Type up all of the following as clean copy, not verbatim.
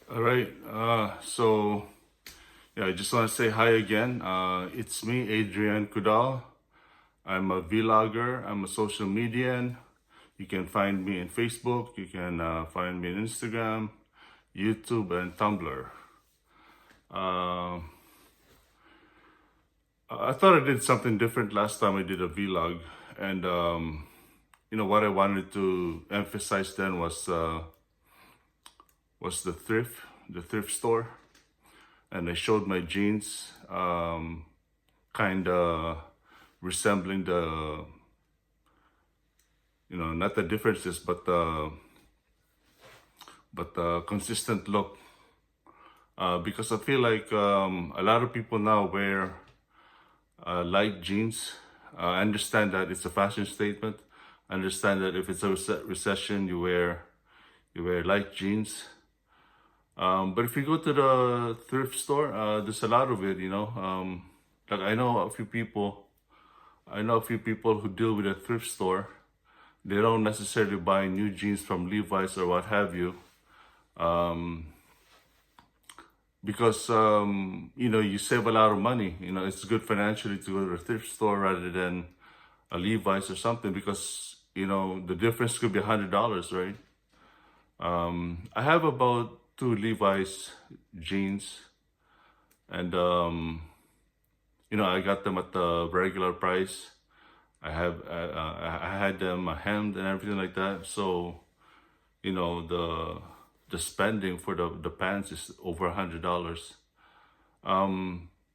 All right. I just want to say hi again. It's me, Adrian Kudal. I'm a vlogger. I'm a social median. You can find me in Facebook. You can find me on Instagram, YouTube, and Tumblr. Uh, I thought I did something different last time I did a vlog, and what I wanted to emphasize then was the thrift store, and I showed my jeans, kind of resembling the, not the differences, but the consistent look. Because I feel like a lot of people now wear light jeans. I understand that it's a fashion statement. I understand that if it's a recession, you wear light jeans. But if you go to the thrift store, there's a lot of it. Like I know a few people who deal with a thrift store. They don't necessarily buy new jeans from Levi's or what have you, because you save a lot of money. It's good financially to go to a thrift store rather than a Levi's or something, because the difference could be $100, right? I have about two Levi's jeans, and I got them at the regular price. I had them hemmed and everything like that. So the spending for the pants is over $100.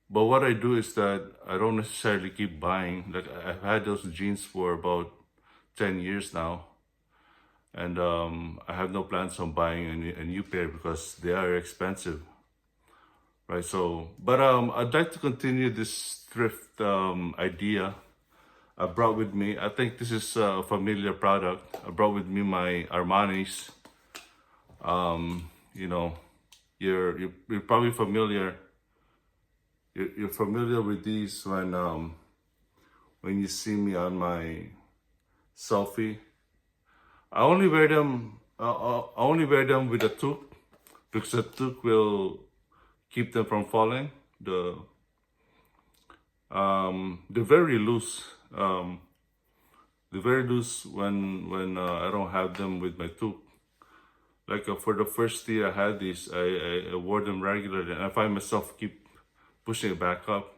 But what I do is that I don't necessarily keep buying. Like, I've had those jeans for about 10 years now, and I have no plans on buying a new pair because they are expensive, right? So, but I'd like to continue this thrift idea. I brought with me, I think this is a familiar product. I brought with me my Armanis. You know, you're probably familiar. You're familiar with these when you see me on my selfie. I only wear them. I only wear them with a toque, because the toque will keep them from falling. They're very loose. They're very loose when I don't have them with my toque. Like, for the first year I had these, I wore them regularly, and I find myself keep pushing it back up.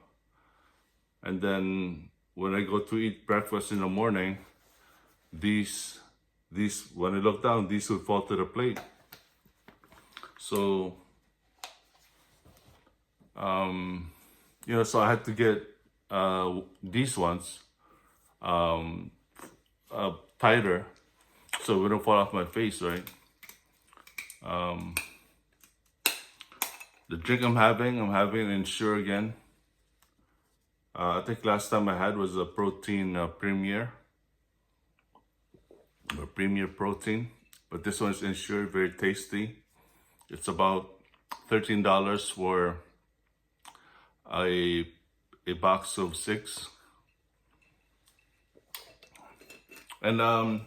And then when I go to eat breakfast in the morning, these when I look down, these would fall to the plate. So so I had to get these ones tighter, so it wouldn't fall off my face, right? The drink I'm having Ensure again. I think last time I had was a protein Premier, or Premier Protein, but this one's Ensure, very tasty. It's about $13 for a box of 6. And I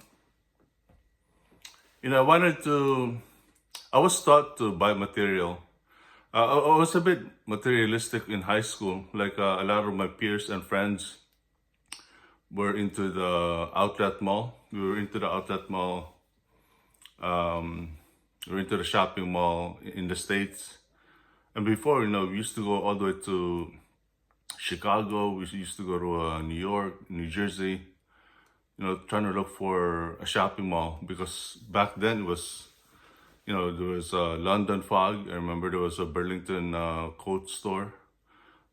was taught to buy material. I was a bit materialistic in high school. Like, a lot of my peers and friends were into the outlet mall. We were into the outlet mall. We were into the shopping mall in the States. And before, we used to go all the way to Chicago. We used to go to New York, New Jersey, trying to look for a shopping mall, because back then it was, there was a London Fog. I remember there was a Burlington coat store,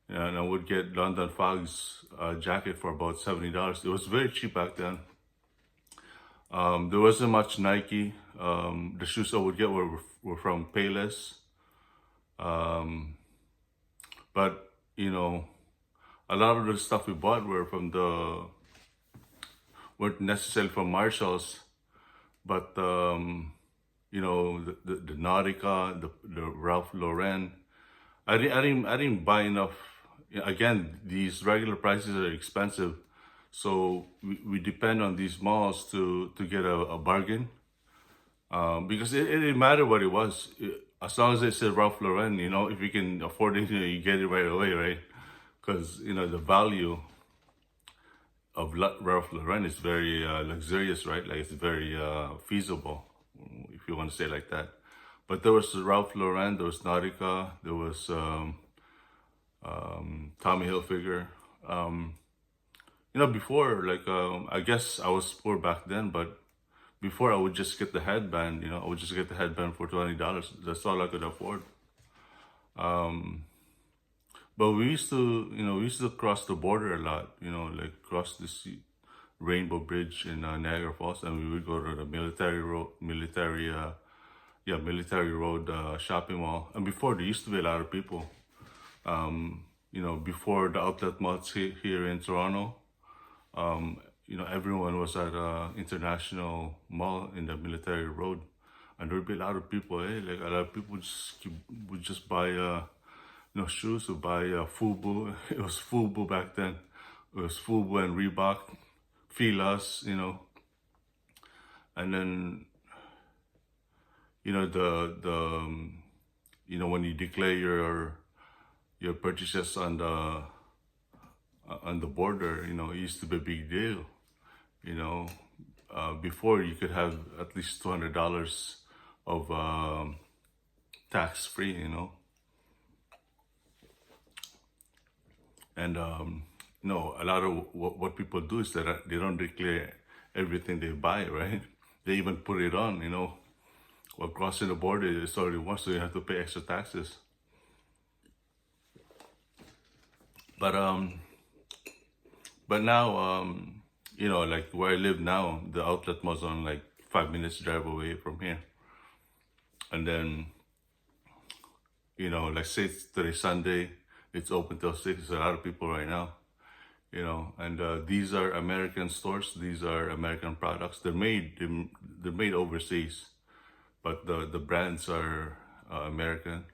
and I would get London Fog's jacket for about $70. It was very cheap back then. There wasn't much Nike. The shoes I would get were from Payless. But a lot of the stuff we bought weren't necessarily from Marshalls, but the Nautica, the Ralph Lauren. I didn't buy enough. Again, these regular prices are expensive, so we depend on these malls to get a bargain, because it didn't matter what it was. as long as it says Ralph Lauren, you know, if you can afford it, you get it right away, right? Because, you know, the value of Ralph Lauren is very luxurious, right? Like it's very feasible, if you want to say it like that. But there was Ralph Lauren, there was Nautica, there was Tommy Hilfiger. You know, before, like, I guess I was poor back then, but before I would just get the headband, you know, I would just get the headband for $20. That's all I could afford. But we used to, you know, we used to cross the border a lot, you know, like cross this Rainbow Bridge in Niagara Falls, and we would go to the Military Road shopping mall. And before, there used to be a lot of people. You know, before the outlet malls here in Toronto, you know, everyone was at International Mall in the Military Road, and there would be a lot of people. Like a lot of people would just buy, you know, shoes, would buy FUBU. It was FUBU back then. It was FUBU and Reebok, Filas, you know, and then, you know, you know, when you declare your purchases on the border, you know, it used to be a big deal. You know, before you could have at least $200 of tax free, you know. And no, a lot of what people do is that they don't declare everything they buy, right? They even put it on, you know. While crossing the border, it's already once, so you have to pay extra taxes. But now, you know, like where I live now, the outlet mall's on like 5 minutes drive away from here. And then, you know, like say today Sunday, it's open till 6. There's a lot of people right now, you know. And these are American stores. These are American products. They're made overseas, but the brands are American.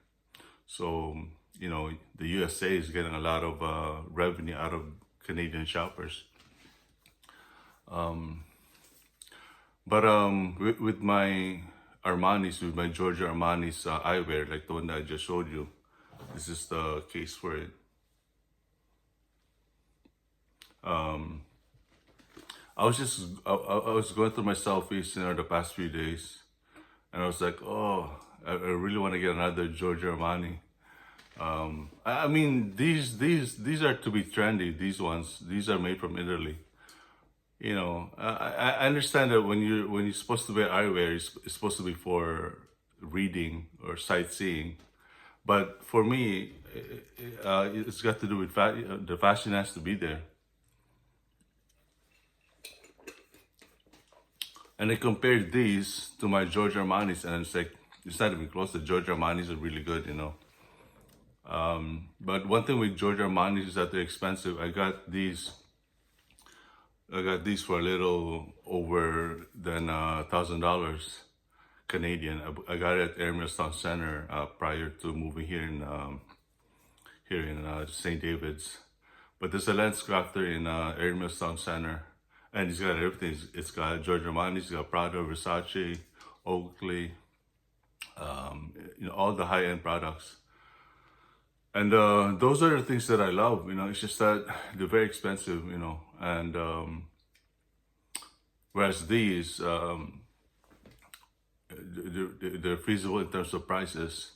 So, you know, the USA is getting a lot of revenue out of Canadian shoppers. But with my Armanis, with my Georgia Armanis eyewear, like the one that I just showed you, this is the case for it. I was going through my selfies, you know, the past few days, and I was like, oh, I really want to get another Georgia Armani. I mean, these are to be trendy. These are made from Italy. You know, I understand that when you're supposed to wear eyewear, it's supposed to be for reading or sightseeing, but for me, it's got to do with the fashion has to be there. And I compared these to my Giorgio Armani's, and it's like, it's not even close. The Giorgio Armani's are really good, you know. But one thing with Giorgio Armani's is that they're expensive. I got these for a little over than $1,000 Canadian. I got it at Armanis Town Center prior to moving here in St. David's. But there's a lens crafter in Armanis Town Center, and he's got everything. It's got Giorgio Armani's, it's got Prada, Versace, Oakley, you know, all the high-end products. And those are the things that I love, you know. It's just that they're very expensive, you know. And whereas these, they're feasible in terms of prices.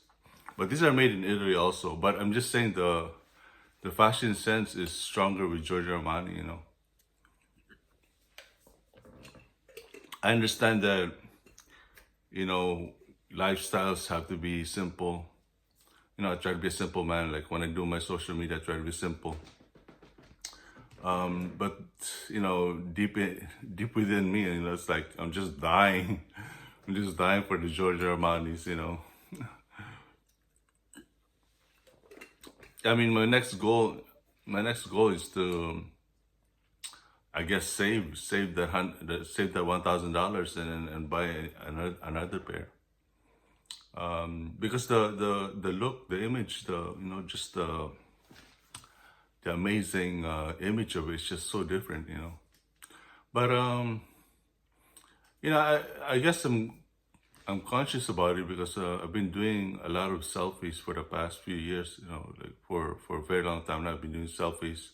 But these are made in Italy also. But I'm just saying the fashion sense is stronger with Giorgio Armani, you know. I understand that, you know, lifestyles have to be simple. You know, I try to be a simple man. Like when I do my social media, I try to be simple. But you know, deep within me, you know, it's like I'm just dying. I'm just dying for the Giorgio Armani's, you know. I mean, my next goal is to, I guess, save that $1,000 and buy another pair. Because the look, the image, you know, just the amazing image of it is just so different, you know. But you know, I guess I'm I'm conscious about it because I've been doing a lot of selfies for the past few years. Like for a very long time now, I've been doing selfies,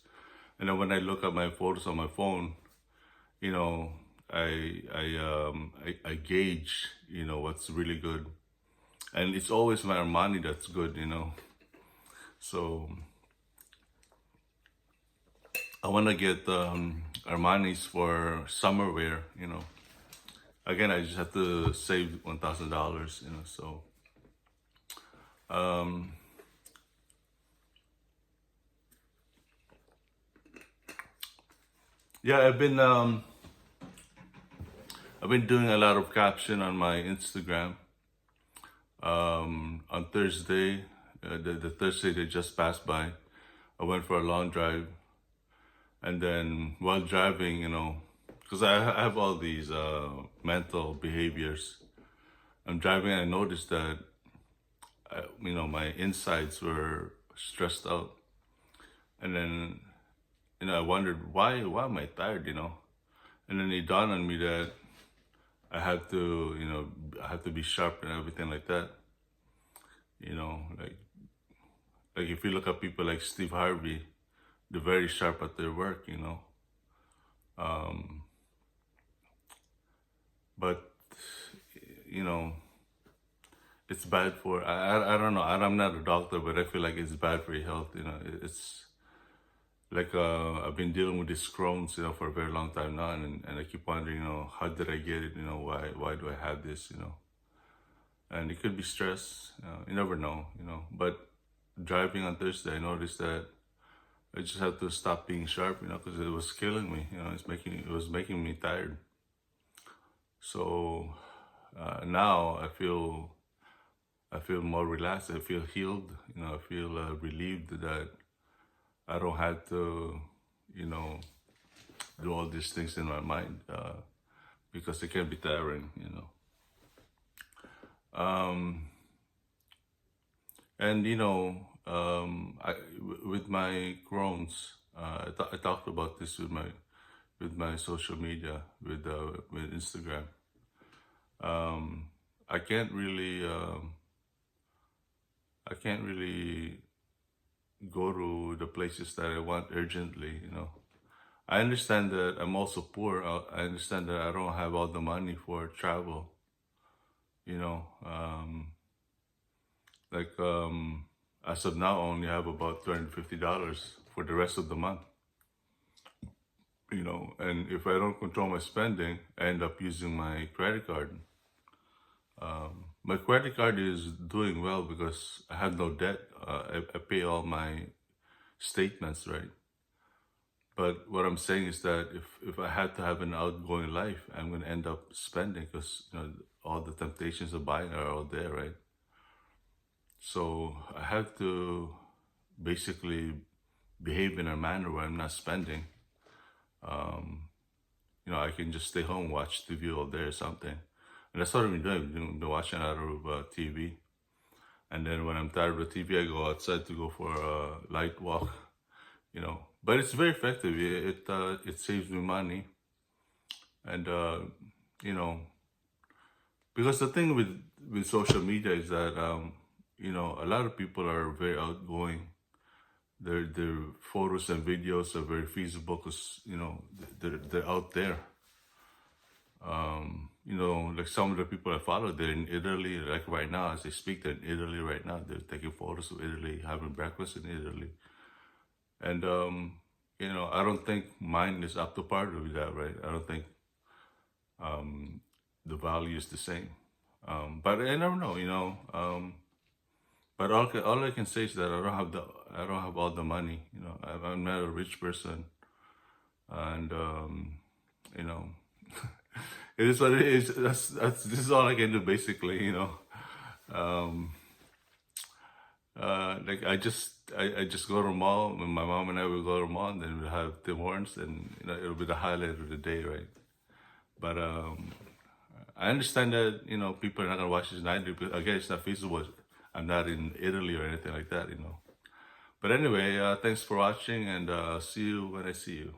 and then when I look at my photos on my phone, you know, I gauge, what's really good, and it's always my Armani that's good. So I want to get Armanis for summer wear. Again, I just have to save $1,000. So um, yeah, I've been doing a lot of caption on my Instagram. On Thursday, the Thursday that just passed by, I went for a long drive, and then while driving, because I have all these mental behaviors. I'm driving, and I noticed that my insides were stressed out, and then I wondered why am I tired. And then it dawned on me that I have to be sharp and everything like that. Like if you look at people like Steve Harvey, they're very sharp at their work. Um, but you know, it's bad for I don't know. I'm not a doctor, but I feel like it's bad for your health. It's like I've been dealing with this Crohn's, for a very long time now, and I keep wondering, how did I get it? Why do I have this? And it could be stress. You never know. But driving on Thursday, I noticed that I just had to stop being sharp, because it was killing me. It was making me tired. So now I feel more relaxed. I feel healed. I feel relieved that I don't have to, you know, do all these things in my mind because it can be tiring. Um, and with my Crohn's, I talked about this with my social media, with Instagram. I can't really go to the places that I want urgently. I understand that I'm also poor. I understand that I don't have all the money for travel. You know, like as of now, I only have about $250 for the rest of the month. And if I don't control my spending, I end up using my credit card. My credit card is doing well because I have no debt. I pay all my statements, right? But what I'm saying is that if I had to have an outgoing life, I'm going to end up spending because all the temptations of buying are all there, right? So I have to basically behave in a manner where I'm not spending. I can just stay home, watch TV all day or something. And that's what I've been doing. I've been watching a lot of TV. And then when I'm tired of the TV, I go outside to go for a light walk. But it's very effective. It saves me money. And, because the thing with social media is that, a lot of people are very outgoing. Their photos and videos are very feasible because, they're out there. Like some of the people I follow, they're in Italy. Like right now, as I speak, they're in Italy right now. They're taking photos of Italy, having breakfast in Italy. And, I don't think mine is up to par with that, right? I don't think the value is the same. But I never know. But all I can say is that I don't have all the money. I'm not a rich person, and you know, it is what it is. This is all I can do basically. Um, like I just go to the mall. When my mom and I will go to the mall, and then we'll have Tim Hortons, and it'll be the highlight of the day, right? But I understand that people are not gonna watch this night because again, it's not feasible. I'm not in Italy or anything like that. But anyway, thanks for watching, and see you when I see you.